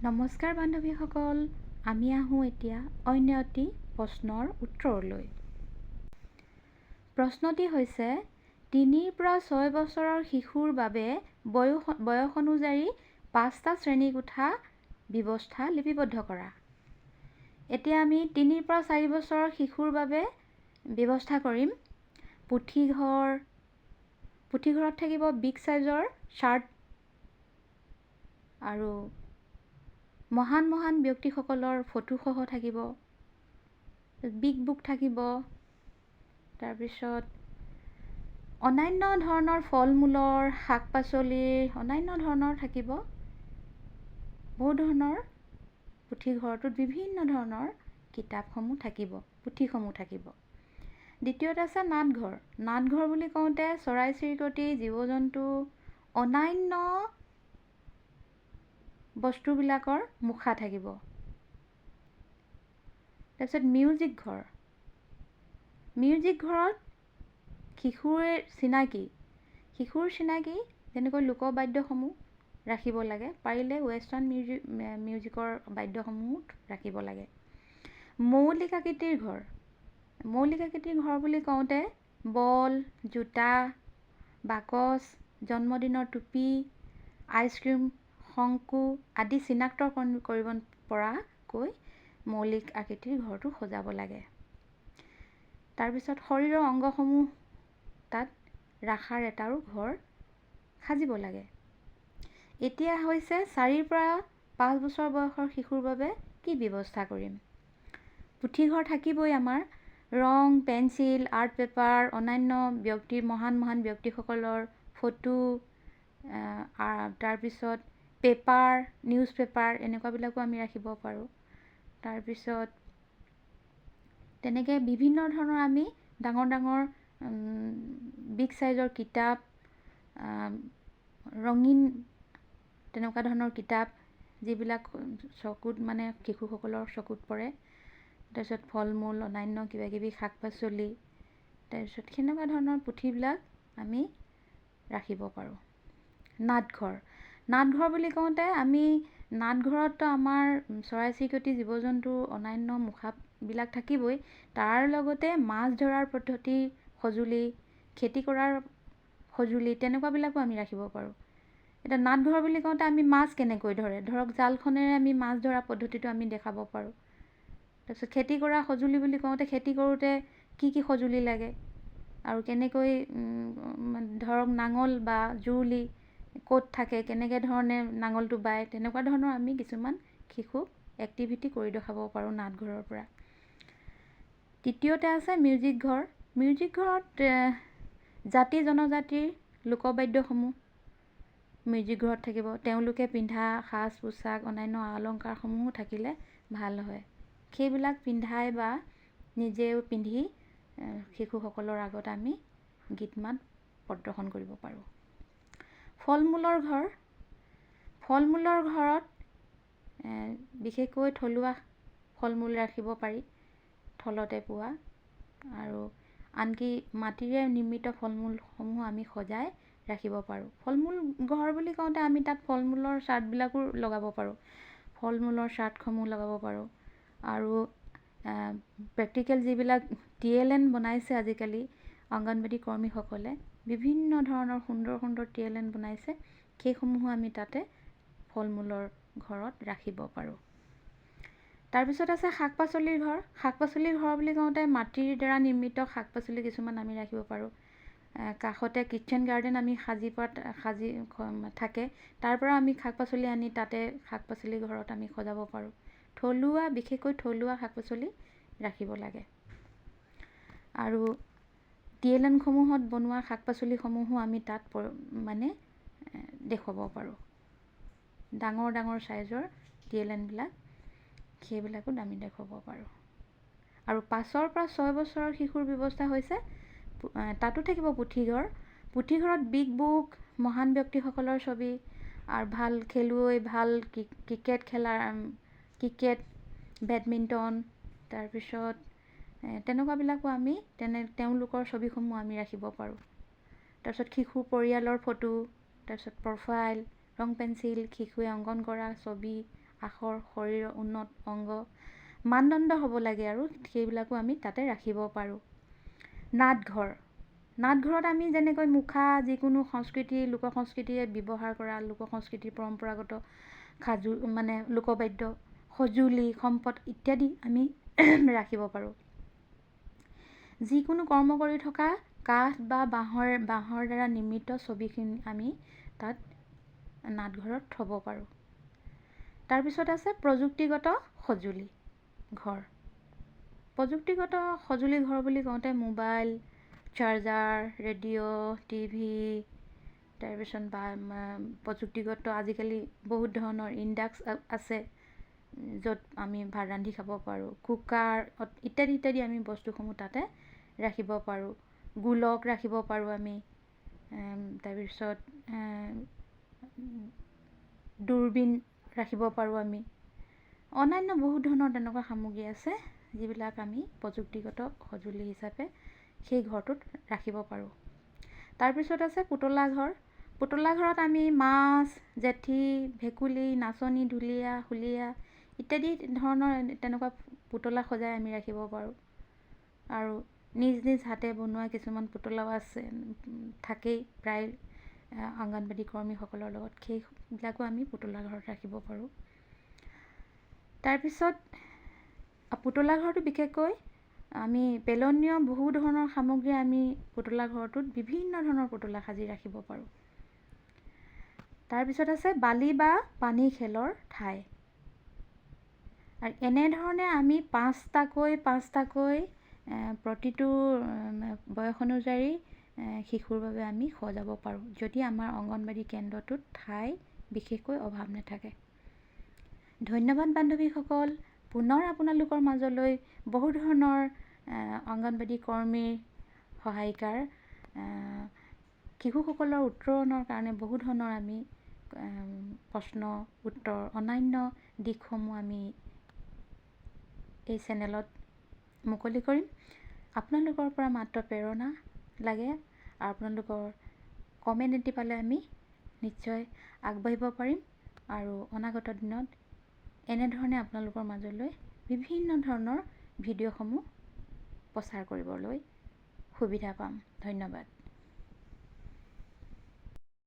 নমস্কাৰ বান্ধৱীসকল, আমি আহোঁ এতিয়া অন্য এটি প্ৰশ্নৰ উত্তৰলৈ। প্ৰশ্নটি হৈছে ৩ পৰা ৬ বছৰৰ শিশুৰ বাবে বয়স অনুযায়ী ৫টা শ্ৰেণীকোঠা ব্যৱস্থা লিপিবদ্ধ কৰা। এতিয়া আমি ৩ পৰা ৪ বছৰৰ শিশুৰ বাবে ব্যৱস্থা কৰিম। পুথিঘৰত থাকিব বিগ চাইজৰ চাৰ্ট আৰু মহান ব্যক্তিসকলৰ ফটোসহ থাকিব, বিগ বুক থাকিব, তাৰপিছত অন্যান্য ধৰণৰ ফল-মূলৰ, শাক-পাচলিৰ অন্যান্য ধৰণৰ থাকিব। বহু ধৰণৰ পুথিঘৰটোত বিভিন্ন ধৰণৰ কিতাপসমূহ থাকিব, পুথিসমূহ থাকিব। দ্বিতীয়তে আছে নাটঘৰ। নাটঘৰ বুলি কওঁতে চৰাই-চিৰিকটি, জীৱ-জন্তু, অন্যান্য বস্তুবিলাকৰ মুখা থাকিব। তাৰপিছত মিউজিক ঘৰ। মিউজিক ঘৰত শিশুৰ চিনাকি যেনেকৈ লোকবাদ্যসমূহ ৰাখিব লাগে, পাৰিলে ৱেষ্টাৰ্ণ মিউজিকৰ বাদ্যসমূহ ৰাখিব লাগে। মৌলিক আকৃতিৰ ঘৰ। মৌলিক আকৃতিৰ ঘৰ বুলি কওঁতে বল, জোতা, বাকচ, জন্মদিনৰ টুপি, আইচক্ৰীম, শংকু আদি চিনাক্ত কৰিব পৰাকৈ মৌলিক আকৃতিৰ ঘৰটো সজাব লাগে। তাৰপিছত শৰীৰৰ অংগসমূহ তাত ৰখাৰ এটাও ঘৰ সাজিব লাগে। এতিয়া হৈছে ৪ পৰা ৫ বছৰ বয়সৰ শিশুৰ বাবে কি ব্যৱস্থা কৰিম। পুথিঘৰ থাকিবই আমাৰ। ৰং, পেঞ্চিল, আৰ্ট পেপাৰ, অন্যান্য মহান ব্যক্তিসকলৰ ফটো, তাৰপিছত পেপাৰ, নিউজ পেপাৰ এনেকুৱাবিলাকো আমি ৰাখিব পাৰোঁ। তাৰপিছত তেনেকৈ বিভিন্ন ধৰণৰ আমি ডাঙৰ বিগ চাইজৰ কিতাপ, ৰঙীন তেনেকুৱা ধৰণৰ কিতাপ যিবিলাক চকুত শিশুসকলৰ চকুত পৰে। তাৰপিছত ফল-মূল, অন্যান্য কিবাকিবি শাক-পাচলি, তাৰপিছত সেনেকুৱা ধৰণৰ পুথিবিলাক আমি ৰাখিব পাৰোঁ। নাটঘৰ বুলি কওঁতে আমি নাটঘৰততো আমাৰ চৰাই-চিৰিকটি, জীৱ-জন্তু, অন্যান্য মুখাবিলাক থাকিবই। তাৰ লগতে মাছ ধৰাৰ পদ্ধতি, সঁজুলি, খেতি কৰাৰ সঁজুলি তেনেকুৱাবিলাকো আমি ৰাখিব পাৰোঁ। এতিয়া নাটঘৰ বুলি কওঁতে আমি মাছ কেনেকৈ ধৰে, ধৰক জালখনেৰে আমি মাছ ধৰা পদ্ধতিটো আমি দেখাব পাৰোঁ। তাৰপিছত খেতি কৰা সঁজুলি বুলি কওঁতে খেতি কৰোঁতে কি সঁজুলি লাগে আৰু কেনেকৈ ধৰক নাঙল বা যুঁৱলি ক'ত থাকে, কেনেকৈ ধৰণে নাঙলটো বায়, তেনেকুৱা ধৰণৰ আমি কিছুমান শিশুক এক্টিভিটি কৰি দেখাব পাৰোঁ নাটঘৰৰ পৰা। তৃতীয়তে আছে মিউজিক ঘৰ। মিউজিক ঘৰত জাতি জনজাতিৰ লোকবাদ্যসমূহ মিউজিক ঘৰত থাকিব। তেওঁলোকে পিন্ধা সাজ-পোছাক, অন্যান্য অলংকাৰসমূহো থাকিলে ভাল হয়। সেইবিলাক পিন্ধাই বা নিজেও পিন্ধি শিশুসকলৰ আগত আমি গীত-মাত প্ৰদৰ্শন কৰিব পাৰোঁ। ফল-মূলৰ ঘৰ। ফল-মূলৰ ঘৰত বিশেষকৈ থলুৱা ফল-মূল ৰাখিব পাৰি, থলতে পোৱা, আৰু আনকি মাটিৰে নিৰ্মিত ফল-মূলসমূহ আমি সজাই ৰাখিব পাৰোঁ। ফল-মূল ঘৰ বুলি কওঁতে আমি তাত ফল-মূলৰ চাৰ্টবিলাকো লগাব পাৰোঁ। ফল-মূলৰ চাৰ্টসমূহ লগাব পাৰোঁ। আৰু প্ৰেক্টিকেল যিবিলাক TLN বনাইছে আজিকালি অংগনবাড়ী কৰ্মীসকলে, বিভিন্ন ধৰণৰ সুন্দৰ TLN বনাইছে, সেইসমূহো আমি তাতে ফল-মূলৰ ঘৰত ৰাখিব পাৰোঁ। তাৰপিছত আছে শাক-পাচলিৰ ঘৰ। শাক-পাচলিৰ ঘৰ বুলি কওঁতে মাটিৰ দ্বাৰা নিৰ্মিত শাক-পাচলি কিছুমান আমি ৰাখিব পাৰোঁ। কাষতে কিটচেন গাৰ্ডেন আমি সাজি থাকে, তাৰ পৰা আমি শাক-পাচলি আনি তাতে শাক-পাচলি ঘৰত আমি সজাব পাৰোঁ। বিশেষকৈ থলুৱা শাক-পাচলি ৰাখিব লাগে। আৰু TLNসমূহত বনোৱা শাক-পাচলিসমূহো আমি তাত দেখুৱাব পাৰোঁ। ডাঙৰ চাইজৰ TLNবিলাক, সেইবিলাকো আমি দেখুৱাব পাৰোঁ। আৰু 5 পৰা 6 বছৰৰ শিশুৰ ব্যৱস্থা হৈছে তাতো থাকিব পুথিঘৰ। পুথিঘৰত বিগ বুক, মহান ব্যক্তিসকলৰ ছবি, আৰু ভাল খেলুৱৈ, ভাল ক্ৰিকেট, বেডমিণ্টন, তাৰপিছত তেনেকুৱাবিলাকো আমি তেওঁলোকৰ ছবিসমূহ আমি ৰাখিব পাৰোঁ। তাৰপিছত শিশু পৰিয়ালৰ ফটো, তাৰপিছত প্ৰফাইল, ৰং পেঞ্চিল, শিশুৱে অংকন কৰা ছবি আখৰ, শৰীৰৰ উন্নত অংগ, মানদণ্ড হ'ব লাগে আৰু সেইবিলাকো আমি তাতে ৰাখিব পাৰোঁ। নাটঘৰ, নাটঘৰত আমি যেনেকৈ মুখা, যিকোনো সংস্কৃতি, লোক সংস্কৃতিয়ে ব্যৱহাৰ কৰা লোক সংস্কৃতিৰ পৰম্পৰাগত লোকবাদ্য, সঁজুলি, সম্পদ ইত্যাদি আমি ৰাখিব পাৰোঁ। যিকোনো কৰ্ম কৰি থকা কাঠ বা বাঁহৰ দ্বাৰা নিৰ্মিত ছবিখিনি আমি তাত নাটঘৰত থ'ব পাৰোঁ। তাৰপিছত আছে প্ৰযুক্তিগত সঁজুলি ঘৰ। প্ৰযুক্তিগত সঁজুলি ঘৰ বুলি কওঁতে মোবাইল, চাৰ্জাৰ, ৰেডিঅ', টিভি, তাৰপিছত প্ৰযুক্তিগত আজিকালি বহুত ধৰণৰ ইণ্ডাক্স আছে, য'ত আমি ভাত ৰান্ধি খাব পাৰোঁ, কুকাৰ ইত্যাদি আমি বস্তুসমূহ তাতে ৰাখিব পাৰোঁ। গোলক ৰাখিব পাৰোঁ আমি, তাৰপিছত দূৰবীন ৰাখিব পাৰোঁ আমি। অন্যান্য বহুত ধৰণৰ তেনেকুৱা সামগ্ৰী আছে যিবিলাক আমি প্ৰযুক্তিগত সঁজুলি হিচাপে সেই ঘৰটোত ৰাখিব পাৰোঁ। তাৰপিছত আছে পুতলা ঘৰ। পুতলা ঘৰত আমি মাছ, জেঠী, ভেকুলী, নাচনী, ঢুলীয়া, শুলীয়া ইত্যাদি ধৰণৰ তেনেকুৱা পুতলা সজাই আমি ৰাখিব পাৰোঁ। আৰু নিজ নিজ হাতে বনোৱা কিছুমান পুতলাও আছে, থাকেই প্ৰায় অংগনবাড়ী কৰ্মীসকলৰ লগত, সেইবিলাকো আমি পুতলা ঘৰত ৰাখিব পাৰোঁ। তাৰপিছত পুতলা ঘৰটো বিশেষকৈ আমি পেলনীয় বহু ধৰণৰ সামগ্ৰী আমি পুতলা ঘৰটোত বিভিন্ন ধৰণৰ পুতলা সাজি ৰাখিব পাৰোঁ। তাৰপিছত আছে বালি বা পানী খেলৰ ঠাই। আৰু এনেধৰণে আমি পাঁচটাকৈ প্ৰতিটো বয়স অনুযায়ী শিশুৰ বাবে আমি সজাব পাৰোঁ, যদি আমাৰ অংগনবাড়ী কেন্দ্ৰটোত ঠাই বিশেষকৈ অভাৱ নাথাকে। ধন্যবাদ বান্ধৱীসকল, পুনৰ আপোনালোকৰ মাজলৈ বহু ধৰণৰ অংগনবাড়ী কৰ্মীৰ সহায়িকাৰ শিশুসকলৰ উত্তৰণৰ কাৰণে বহু ধৰণৰ আমি প্ৰশ্ন উত্তৰ, অন্যান্য দিশসমূহ আমি এই চেনেলত মুকলি কৰিম। আপোনালোকৰ পৰা মাত্ৰ প্ৰেৰণা লাগে, আৰু আপোনালোকৰ কমেণ্ট এটি পালে আমি নিশ্চয় আগবাঢ়িব পাৰিম, আৰু অনাগত দিনত এনেধৰণে আপোনালোকৰ মাজলৈ বিভিন্ন ধৰণৰ ভিডিঅ'সমূহ প্ৰচাৰ কৰিবলৈ সুবিধা পাম। ধন্যবাদ।